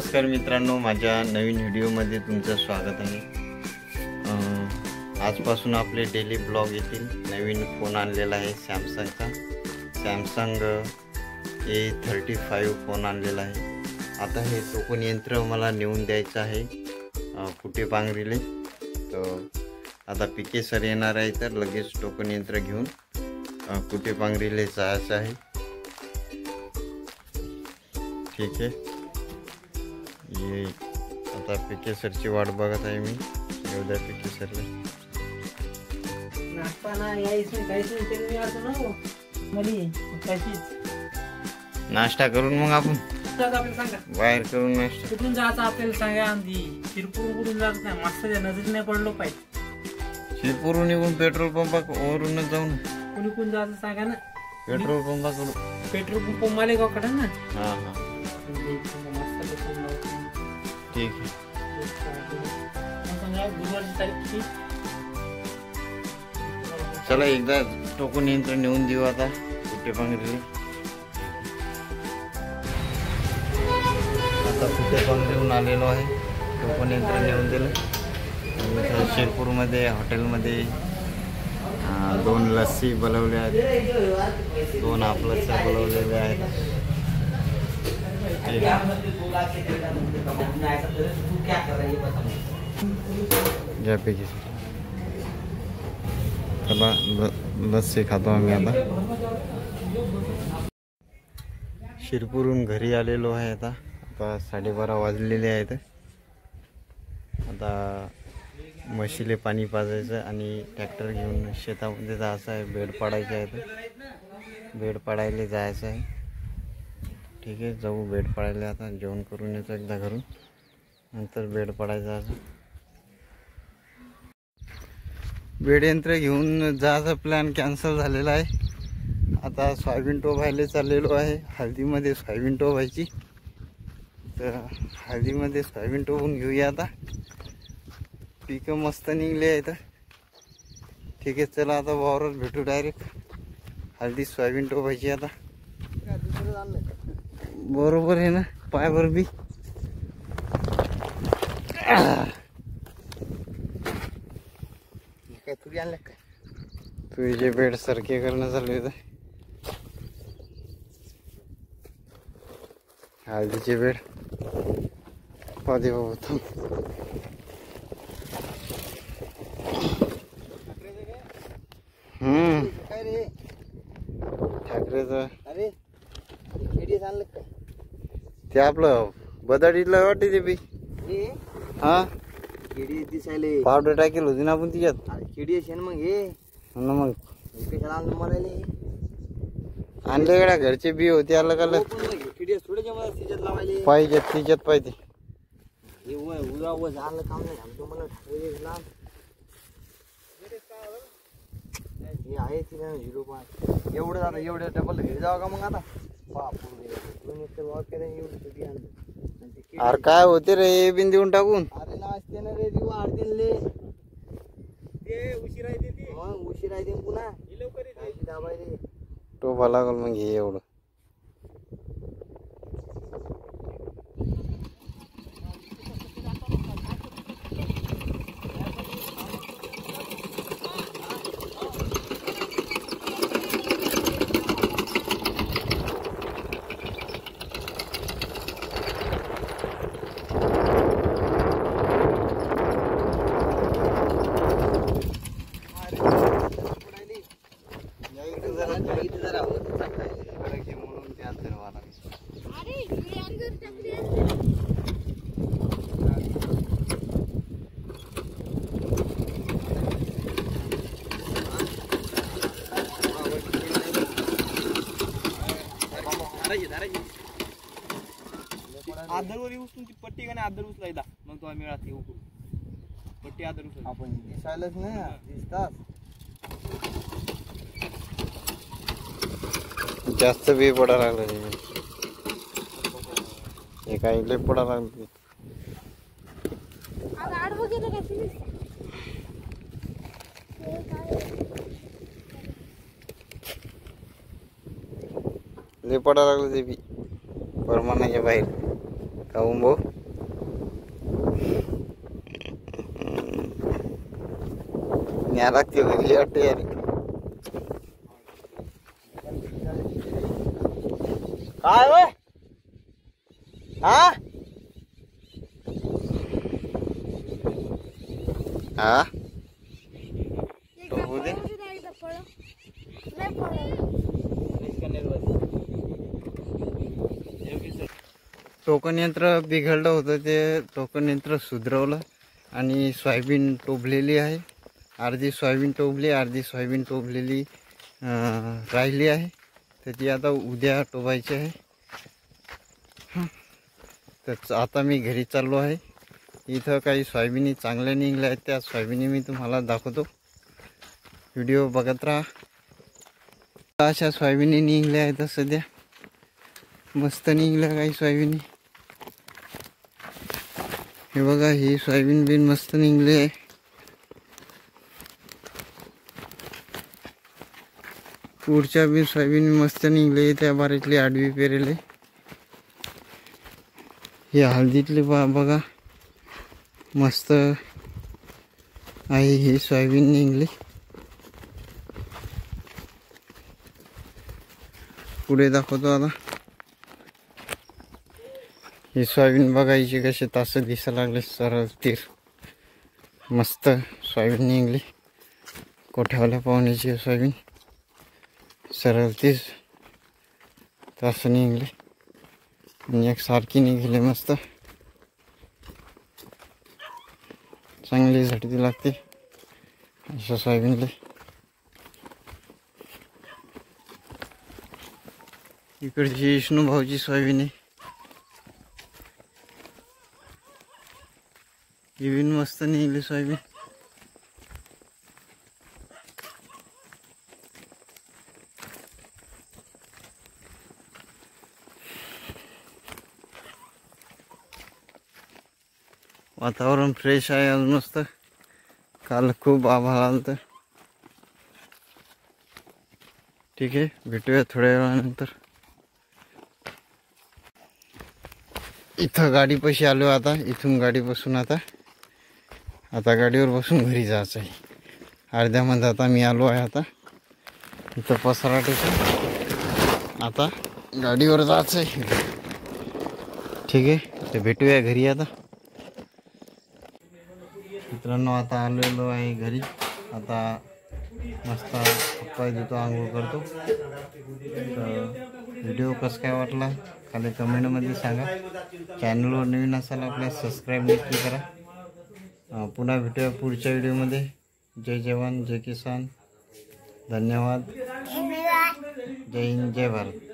नमस्कार मित्रांनो, माझ्या नवीन व्हिडिओमध्ये तुमचं स्वागत आहे। आजपासून आपले डेली ब्लॉग येतील। नवीन फोन आणलेला आहे सॅमसंगचा, सॅमसंग A35 फोन आणलेला आहे। आता हे टोकन यंत्र मला नेऊन द्यायचं आहे कुठे पांगरीले। तर आता पीके सर येणार आहे, तर लगेच टोकन यंत्र घेऊन कुठे पांगरीले जायचं आहे। ठीक आहे, ये आता पीके सरची वाट बघत आहे मी। येऊ द्या पीके सरला। नाश्ता करून मग आपण बाहेर करून नाश्ता कुठून जायचं आपल्याला सांगा। आधी शिरपूर कुठून जायचं नाही, मागच्या नजरेत नाही पडलो पाहिजे। शिरपूरहून निघून पेट्रोल पंपावरूनच जाऊन कुणी जायचं सांगा ना। पेट्रोल पंपाकडून, पेट्रोल पंप मालेगावकडे ना। हां हां ठीक आहे। चला एकदा टोकन यंत्र नेऊन देऊ आता कुठे पांगरीले। आता कुठे पांगरीहून आलेलो आहे, टोकन यंत्र नेऊन दिलं। शिरपूरमध्ये हॉटेलमध्ये 2 लस्सी बोलवले आहेत, 2 आपलंच बोलवलेले आहेत। ज्यापैकी चला लस्सी खातो आम्ही आता। शिरपूरहून घरी आलेलो आहे। आता 12:30 वाजलेले आहेत। आता म्हशीले पाणी पाजायचं आणि ट्रॅक्टर घेऊन शेतामध्ये जायचं आहे। बेड पाडायचे आहेत, बेड पाडायला जायचं आहे। ठीक आहे, जाऊ बेड पाडायला। आता जेवण करून येतो एकदा घरून, नंतर बेड पाडायचं आहे। बेड यंत्र घेऊन जायचा प्लॅन कॅन्सल झालेला आहे। आता सोयाबीन टोभायला चाललेलो आहे, हळदीमध्ये सोयाबीन टोभायची। तर हळदीमध्ये सोयाबीन टोभून घेऊया आता। पिकं मस्त निघले आहेत। ठीक आहे, चला आता वावरात भेटू डायरेक्ट। हळदी सोयाबीन टोभायची आता। बरोबर आहे ना, पायावर बी काय तुरी आणलं काय? तुझे बेड सारखे करणं चालू आहे। हळदीचे बेड पाहते बाबा थांब। काय रे ठाकरेचं अरे खेडीस आणलं काय? ते आपलं बदाडीला वाटते ते बी। हा खेडी दिसायले पावडर टाकेल होती ना आपण तिच्यात। खेडी असेल मग हे ना, मग कशाला आणलं मला आणले गड्या, घरचे बी होते अलग अलग खेडी थोड्याच्या मला तिच्यात लावायले पाहिजे, तिच्यात पाहिजे। हे उजा व झालं काम नाही आमचं मला लांब हे आहे ती ना 0.5 एवढं आता एवढं डबल घरी जावं का मग आता अरे काय होते रे हे बिन देऊन टाकून। अरे नाचते ना रे दिवा आरतीले ते उशीर आहे ते मग उशीर आहे ते पुन्हा लवकर दाबायले टोभा लागल मग हे एवढं। आदरवर उचलून ती पट्टी का नाही आदर उचलायला मग तो आम्ही मिळात येऊ पट्टी आदर उचल आपण दिसायलाच नाही दिसतात जास्त बी पडा लागलं हे काही लय पडा लागलं। लय पडा लागलं ते बी परमानाच्या बाहेर। काहून भाऊ न्या लागते घरी वाटते यार काय होय हा हा तो होऊ दे टोकन यंत्र बिघडलं होतं ते टोकन यंत्र सुधरवलं आणि सोयाबीन टोभलेली आहे अर्धी सोयाबीन टोभली अर्धी सोयाबीन टोभलेली राहिली आहे तर ती आता उद्या टोभायची आहे तर आता मी घरी चाललो आहे इथं काही सोयाबीनी चांगल्या निघल्या आहेत त्या सोयाबीनी मी तुम्हाला दाखवतो व्हिडिओ बघत राहा अशा सोयाबीनी निघल्या आहेत सध्या मस्त निघल्या काही सोयाबीनी हे बघा ही सोयाबीन बिन मस्त निघली आहे पुढच्या बी सोयाबीन मस्त निघले त्या बारीतली आडवी पेरेले ही हळदीतली बघा मस्त आहे ही सोयाबीन निघली पुढे दाखवतो आता ही सोयाबीन बघायची कशी तास दिसायला लागले सरळ तीर मस्त सोयाबीन निघली कोठ्यावाल्या पाहुण्याची सोयाबीन सरळ तीर तास निघली आणि एक सारखी निघली मस्त चांगली झटती लागते अशा सोयाबीनले इकडची विष्णू भाऊची सोयाबीन आहे ही बिन मस्त निघली सोयाबीन वातावरण फ्रेश आहे आज मस्त काल खूप आभाळ आलं ठीक आहे भेटूया थोड्या वेळानंतर इथं गाडीपाशी आलो आता इथून गाडी बसून आता गाडीवर बसून घरी जायचं आहे अर्ध्या मध्ये आता मी आलो आहे आता इथं पसारा टेकून आता गाडीवर जायचं आहे ठीक आहे ते भेटूया घरी आता मित्रांनो आता आलेलो आहे घरी आता मस्त पाय धुतो आंघोळ करतो तर व्हिडिओ कसं काय वाटला खाली कमेंटमध्ये सांगा चॅनलवर नवीन असाल आपल्या सबस्क्राईब नक्की करा पुन्हा भेटूया पुढच्या व्हिडिओमध्ये जय जवान जय किसान धन्यवाद जय हिंद जय भारत